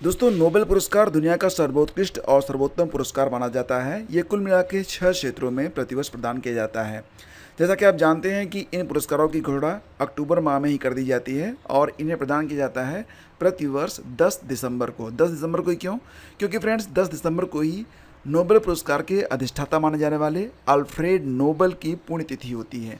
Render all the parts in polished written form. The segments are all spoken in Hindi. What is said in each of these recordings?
दोस्तों, नोबेल पुरस्कार दुनिया का सर्वोत्कृष्ट और सर्वोत्तम पुरस्कार माना जाता है। ये कुल मिला के 6 क्षेत्रों में प्रतिवर्ष प्रदान किया जाता है। जैसा कि आप जानते हैं कि इन पुरस्कारों की घोषणा अक्टूबर माह में ही कर दी जाती है और इन्हें प्रदान किया जाता है प्रतिवर्ष 10 दिसंबर को। 10 दिसंबर को ही क्यों? क्योंकि फ्रेंड्स 10 दिसंबर को ही नोबेल पुरस्कार के अधिष्ठाता माने जाने वाले अल्फ्रेड नोबेल की पुण्यतिथि होती है।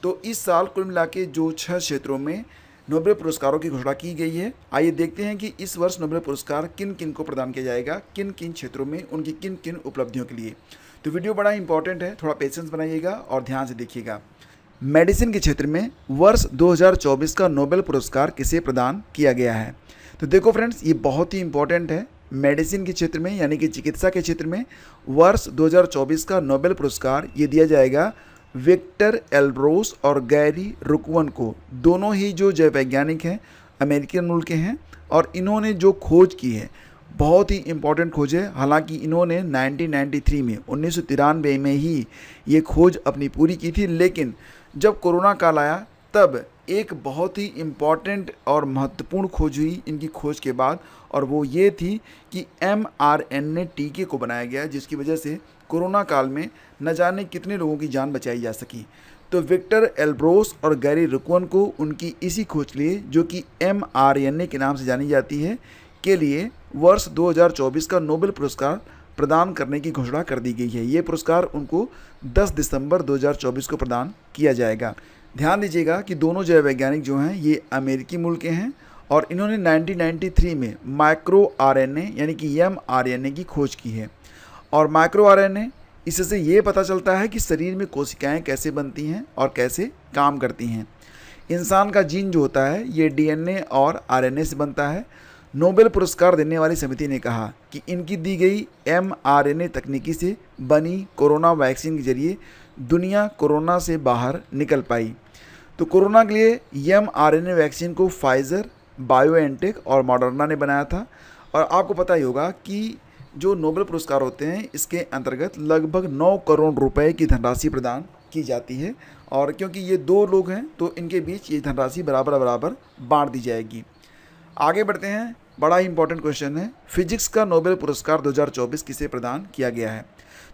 तो इस साल कुल मिला के जो 6 क्षेत्रों में नोबेल पुरस्कारों की घोषणा की गई है, आइए देखते हैं कि इस वर्ष नोबेल पुरस्कार किन किन को प्रदान किया जाएगा, किन किन क्षेत्रों में, उनकी किन किन उपलब्धियों के लिए। तो वीडियो बड़ा इंपॉर्टेंट है, थोड़ा पेशेंस बनाइएगा और ध्यान से देखिएगा। मेडिसिन के क्षेत्र में वर्ष 2024 का नोबेल पुरस्कार किसे प्रदान किया गया है? तो देखो फ्रेंड्स, ये बहुत ही इंपॉर्टेंट है। मेडिसिन के क्षेत्र में यानी कि चिकित्सा के क्षेत्र में वर्ष 2024 का नोबेल पुरस्कार ये दिया जाएगा विक्टर एल्ब्रोस और गैरी रुकवन को। दोनों ही जो जैव वैज्ञानिक हैं, अमेरिकन मूल के हैं और इन्होंने जो खोज की है बहुत ही इम्पॉर्टेंट खोज है। हालांकि इन्होंने 1993 में 1993 में ही ये खोज अपनी पूरी की थी, लेकिन जब कोरोना काल आया तब एक बहुत ही इम्पॉर्टेंट और महत्वपूर्ण खोज हुई इनकी खोज के बाद, और वो ये थी कि mRNA टीके को बनाया गया, जिसकी वजह से कोरोना काल में न जाने कितने लोगों की जान बचाई जा सकी। तो विक्टर एल्ब्रोस और गैरी रुकवन को उनकी इसी खोज के लिए, जो कि mRNA के नाम से जानी जाती है, के लिए वर्ष 2024 का नोबेल पुरस्कार प्रदान करने की घोषणा कर दी गई है। ये पुरस्कार उनको 10 दिसंबर 2024 को प्रदान किया जाएगा। ध्यान दीजिएगा कि दोनों जैव वैज्ञानिक जो हैं ये अमेरिकी मूल के हैं और इन्होंने 1993 में माइक्रो आरएनए यानी कि mRNA की खोज की है। और माइक्रो आरएनए, इससे ये पता चलता है कि शरीर में कोशिकाएं कैसे बनती हैं और कैसे काम करती हैं। इंसान का जीन जो होता है ये डीएनए और आरएनए से बनता है। नोबेल पुरस्कार देने वाली समिति ने कहा कि इनकी दी गई mRNA तकनीकी से बनी कोरोना वैक्सीन के जरिए दुनिया कोरोना से बाहर निकल पाई। तो कोरोना के लिए mRNA वैक्सीन को फाइज़र, बायोएनटेक और मॉडर्ना ने बनाया था। और आपको पता ही होगा कि जो नोबेल पुरस्कार होते हैं इसके अंतर्गत लगभग 9 करोड़ रुपए की धनराशि प्रदान की जाती है, और क्योंकि ये दो लोग हैं तो इनके बीच ये धनराशि बराबर बराबर बांट दी जाएगी। आगे बढ़ते हैं, बड़ा ही इंपॉर्टेंट क्वेश्चन है, फिजिक्स का नोबेल पुरस्कार 2024 किसे प्रदान किया गया है?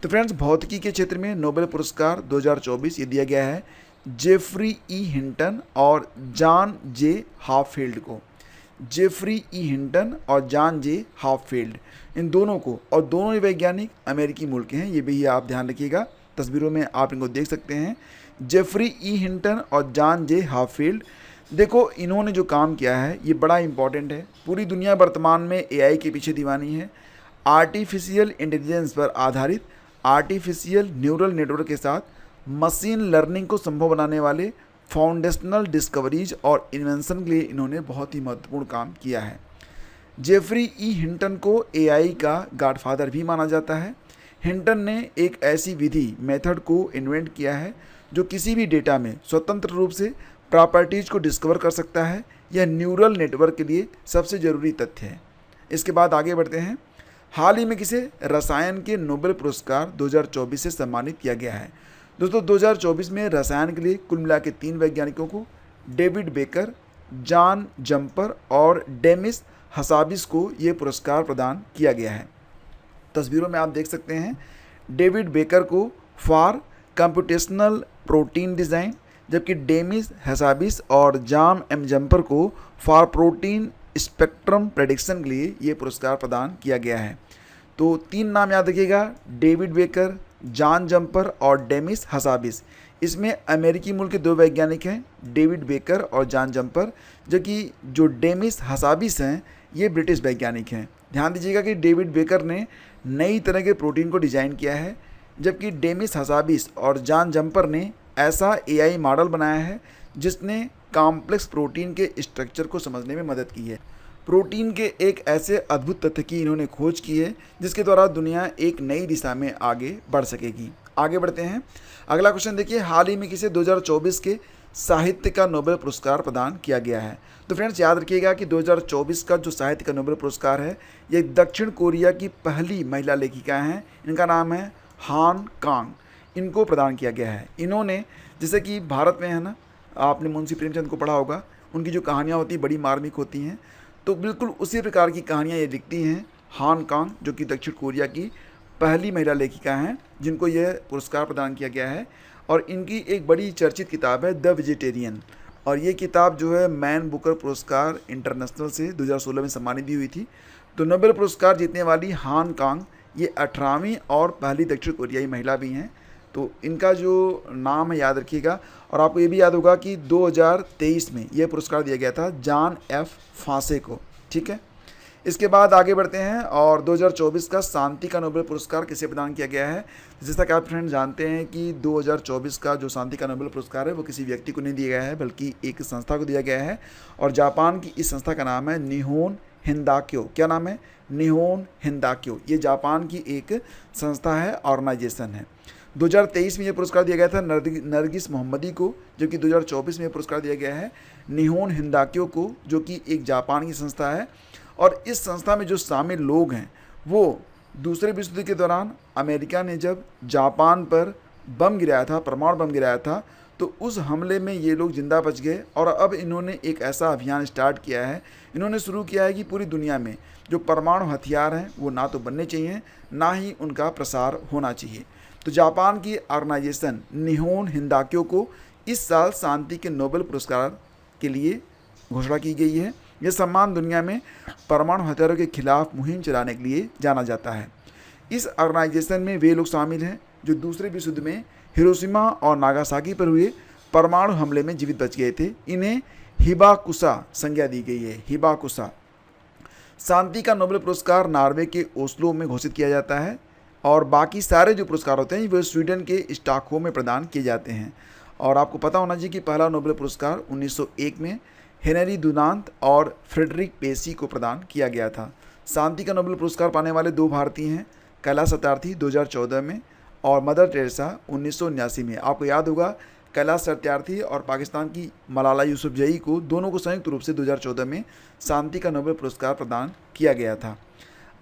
तो फ्रेंड्स, भौतिकी के क्षेत्र में नोबेल पुरस्कार 2024 ये दिया गया है जेफरी ई हिंटन और जॉन जे हाफील्ड को। जेफरी ई हिंटन और जॉन जे हाफील्ड, इन दोनों को, और दोनों ही वैज्ञानिक अमेरिकी मूल के हैं, ये भी आप ध्यान रखिएगा। तस्वीरों में आप इनको देख सकते हैं, जेफरी ई हिंटन और जॉन जे हाफील्ड। देखो, इन्होंने जो काम किया है ये बड़ा इंपॉर्टेंट है। पूरी दुनिया वर्तमान में एआई के पीछे दीवानी है। आर्टिफिशियल इंटेलिजेंस पर आधारित आर्टिफिशियल न्यूरल नेटवर्क के साथ मशीन लर्निंग को संभव बनाने वाले फाउंडेशनल डिस्कवरीज और इन्वेंशन के लिए इन्होंने बहुत ही महत्वपूर्ण काम किया है। जेफरी ई हिंटन को एआई का गॉडफादर भी माना जाता है। हिंटन ने एक ऐसी विधि, मेथड को इन्वेंट किया है जो किसी भी डेटा में स्वतंत्र रूप से प्रॉपर्टीज़ को डिस्कवर कर सकता है। यह न्यूरल नेटवर्क के लिए सबसे ज़रूरी तथ्य है। इसके बाद आगे बढ़ते हैं, हाल ही में किसे रसायन के नोबेल पुरस्कार 2024 से सम्मानित किया गया है? दोस्तों, 2024 में रसायन के लिए कुल मिला के 3 वैज्ञानिकों को, डेविड बेकर, जॉन जम्पर और डेमिस हसाबिस को ये पुरस्कार प्रदान किया गया है। तस्वीरों में आप देख सकते हैं डेविड बेकर को फॉर कंप्यूटेशनल प्रोटीन डिज़ाइन, जबकि डेमिस हसाबिस और जॉन एम जम्पर को फॉर प्रोटीन स्पेक्ट्रम प्रेडिक्शन के लिए ये पुरस्कार प्रदान किया गया है। तो 3 नाम याद रखिएगा, डेविड बेकर, जॉन जम्पर और डेमिस हसाबिस। इसमें अमेरिकी मूल के 2 वैज्ञानिक हैं, डेविड बेकर और जॉन जम्पर, जबकि जो डेमिस हसाबिस हैं ये ब्रिटिश वैज्ञानिक हैं। ध्यान दीजिएगा कि डेविड बेकर ने नई तरह के प्रोटीन को डिज़ाइन किया है, जबकि डेमिस हसाबिस और जॉन जम्पर ने ऐसा एआई मॉडल बनाया है जिसने कॉम्प्लेक्स प्रोटीन के स्ट्रक्चर को समझने में मदद की है। प्रोटीन के एक ऐसे अद्भुत तथ्य की इन्होंने खोज की है जिसके द्वारा दुनिया एक नई दिशा में आगे बढ़ सकेगी। आगे बढ़ते हैं, अगला क्वेश्चन देखिए, हाल ही में किसे 2024 के साहित्य का नोबेल पुरस्कार प्रदान किया गया है? तो फ्रेंड्स, याद रखिएगा कि 2024 का जो साहित्य का नोबेल पुरस्कार है ये दक्षिण कोरिया की पहली महिला लेखिका हैं। इनका नाम है हान कांग। इनको प्रदान किया गया है। इन्होंने, जैसे कि भारत में है ना, आपने मुंशी प्रेमचंद को पढ़ा होगा, उनकी जो कहानियाँ होती हैं बड़ी मार्मिक होती हैं। तो बिल्कुल उसी प्रकार की कहानियाँ ये लिखती हैं हान कांग, जो कि दक्षिण कोरिया की पहली महिला लेखिका हैं जिनको यह पुरस्कार प्रदान किया गया है। और इनकी एक बड़ी चर्चित किताब है द वेजिटेरियन, और ये किताब जो है मैन बुकर पुरस्कार इंटरनेशनल से 2016 में सम्मानित भी हुई थी। तो नोबेल पुरस्कार जीतने वाली हान कांग ये 18वीं और पहली दक्षिण कोरियाई महिला भी हैं। तो इनका जो नाम है याद रखिएगा। और आपको ये भी याद होगा कि 2023 में यह पुरस्कार दिया गया था जॉन एफ फांसे को। ठीक है, इसके बाद आगे बढ़ते हैं और 2024 का शांति का नोबेल पुरस्कार किसे प्रदान किया गया है। जैसा कि आप फ्रेंड जानते हैं कि 2024 का जो शांति का नोबेल पुरस्कार है वो किसी व्यक्ति को नहीं दिया गया है बल्कि एक संस्था को दिया गया है। और जापान की इस संस्था का नाम है निहोन हिंदाक्यो। क्या नाम है? निहोन हिंदाक्यो। ये जापान की एक संस्था है, ऑर्गेनाइजेशन है। 2023 में ये पुरस्कार दिया गया था नरगिस मोहम्मदी को, जबकि 2024 में ये पुरस्कार दिया गया है निहोन हिंदाक्यो को, जो कि एक जापान की संस्था है। और इस संस्था में जो शामिल लोग हैं वो दूसरे विश्व युद्ध के दौरान अमेरिका ने जब जापान पर बम गिराया था, परमाणु बम गिराया था, तो उस हमले में ये लोग जिंदा बच गए। और अब इन्होंने एक ऐसा अभियान स्टार्ट किया है, इन्होंने शुरू किया है कि पूरी दुनिया में जो परमाणु हथियार हैं वो ना तो बनने चाहिए, ना ही उनका प्रसार होना चाहिए। तो जापान की ऑर्गेनाइजेशन निहोन हिंदाक्यो को इस साल शांति के नोबेल पुरस्कार के लिए घोषणा की गई है। यह सम्मान दुनिया में परमाणु हथियारों के खिलाफ मुहिम चलाने के लिए जाना जाता है। इस ऑर्गेनाइजेशन में वे लोग शामिल हैं जो दूसरे विश्व युद्ध में हिरोशिमा और नागासाकी पर हुए परमाणु हमले में जीवित बच गए थे। इन्हें हिबाकुसा संज्ञा दी गई है, हिबाकुसा। शांति का नोबेल पुरस्कार नॉर्वे के ओस्लो में घोषित किया जाता है और बाकी सारे जो पुरस्कार होते हैं वे स्वीडन के स्टॉकहोम में प्रदान किए जाते हैं। और आपको पता होना चाहिए कि पहला नोबेल पुरस्कार 1901 में हेनरी दुनांत और फ्रेडरिक पेसी को प्रदान किया गया था। शांति का नोबेल पुरस्कार पाने वाले 2 भारतीय हैं, कैलाश सत्यार्थी 2014 में और मदर टेरेसा 1979 में। आपको याद होगा कैलाश सत्यार्थी और पाकिस्तान की मलाला यूसुफजई को, दोनों को संयुक्त रूप से 2014 में शांति का नोबेल पुरस्कार प्रदान किया गया था।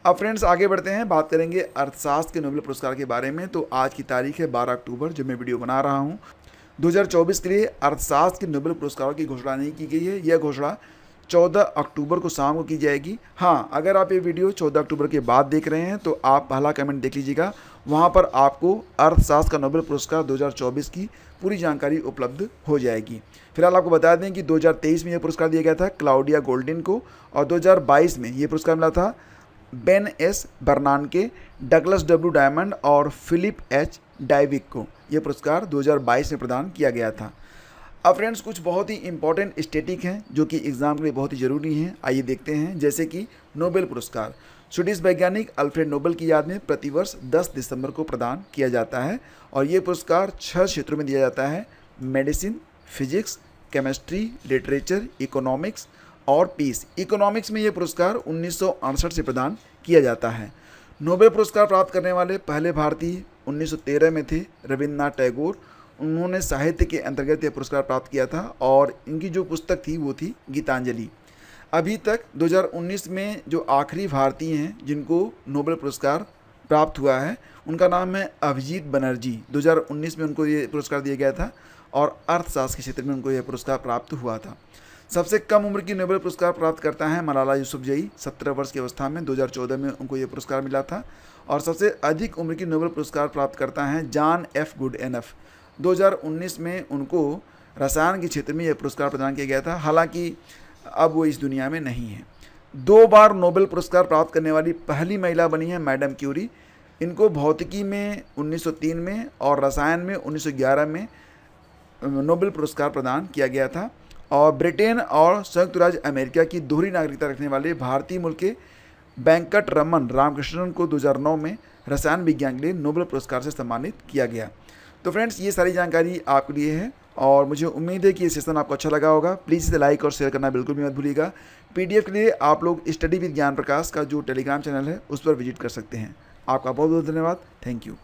अब फ्रेंड्स आगे बढ़ते हैं, बात करेंगे अर्थशास्त्र के नोबेल पुरस्कार के बारे में। तो आज की तारीख है 12 अक्टूबर जब मैं वीडियो बना रहा हूँ। 2024 के लिए अर्थशास्त्र के नोबेल पुरस्कारों की घोषणा नहीं की गई है। यह घोषणा 14 अक्टूबर को शाम को की जाएगी। हाँ, अगर आप ये वीडियो 14 अक्टूबर के बाद देख रहे हैं तो आप पहला कमेंट देख लीजिएगा, वहाँ पर आपको अर्थशास्त्र का नोबेल पुरस्कार 2024 की पूरी जानकारी उपलब्ध हो जाएगी। फिलहाल आपको बता दें कि 2023 में यह पुरस्कार दिया गया था क्लाउडिया गोल्डिन को और 2022 में ये पुरस्कार मिला था Ben S बर्नानके, Douglas W diamond और फिलिप एच डाइविक को। यह पुरस्कार 2022 में प्रदान किया गया था। अब फ्रेंड्स कुछ बहुत ही इंपॉर्टेंट स्टैटिक हैं जो कि एग्जाम के लिए बहुत ही ज़रूरी हैं, आइए देखते हैं। जैसे कि नोबेल पुरस्कार स्वीडिश वैज्ञानिक अल्फ्रेड नोबेल की याद में प्रतिवर्ष 10 दिसंबर को प्रदान किया जाता है और ये पुरस्कार 6 क्षेत्रों में दिया जाता है: medicine, physics, chemistry, literature, economics और पीस। इकोनॉमिक्स में ये पुरस्कार 1968 से प्रदान किया जाता है। नोबेल पुरस्कार प्राप्त करने वाले पहले भारतीय 1913 में थे रविन्द्रनाथ टैगोर। उन्होंने साहित्य के अंतर्गत यह पुरस्कार प्राप्त किया था और इनकी जो पुस्तक थी वो थी गीतांजलि। अभी तक 2019 में जो आखिरी भारतीय हैं जिनको नोबेल पुरस्कार प्राप्त हुआ है उनका नाम है अभिजीत बनर्जी। 2019 में उनको ये पुरस्कार दिया गया था और अर्थशास्त्र के क्षेत्र में उनको यह पुरस्कार प्राप्त हुआ था। सबसे कम उम्र की नोबेल पुरस्कार प्राप्त करता है मलाला यूसुफजई, 17 वर्ष की अवस्था में 2014 में उनको ये पुरस्कार मिला था। और सबसे अधिक उम्र की नोबेल पुरस्कार प्राप्त करता है जॉन एफ गुडएनफ। 2019 में उनको रसायन के क्षेत्र में यह पुरस्कार प्रदान किया गया था, हालांकि अब वो इस दुनिया में नहीं है। 2 बार नोबेल पुरस्कार प्राप्त करने वाली पहली महिला बनी है मैडम क्यूरी। इनको भौतिकी में 1903 में और रसायन में 1911 में नोबेल पुरस्कार प्रदान किया गया था। और ब्रिटेन और संयुक्त राज्य अमेरिका की दोहरी नागरिकता रखने वाले भारतीय मूल के वेंकट रमन रामकृष्णन को 2009 में रसायन विज्ञान के लिए नोबेल पुरस्कार से सम्मानित किया गया। तो फ्रेंड्स ये सारी जानकारी आपके लिए है और मुझे उम्मीद है कि ये सेशन आपको अच्छा लगा होगा। प्लीज़ इसे लाइक और शेयर करना बिल्कुल भी मत भूलिएगा। PDF के लिए आप लोग स्टडी विद ज्ञान प्रकाश का जो टेलीग्राम चैनल है उस पर विजिट कर सकते हैं। आपका बहुत बहुत धन्यवाद। Thank you.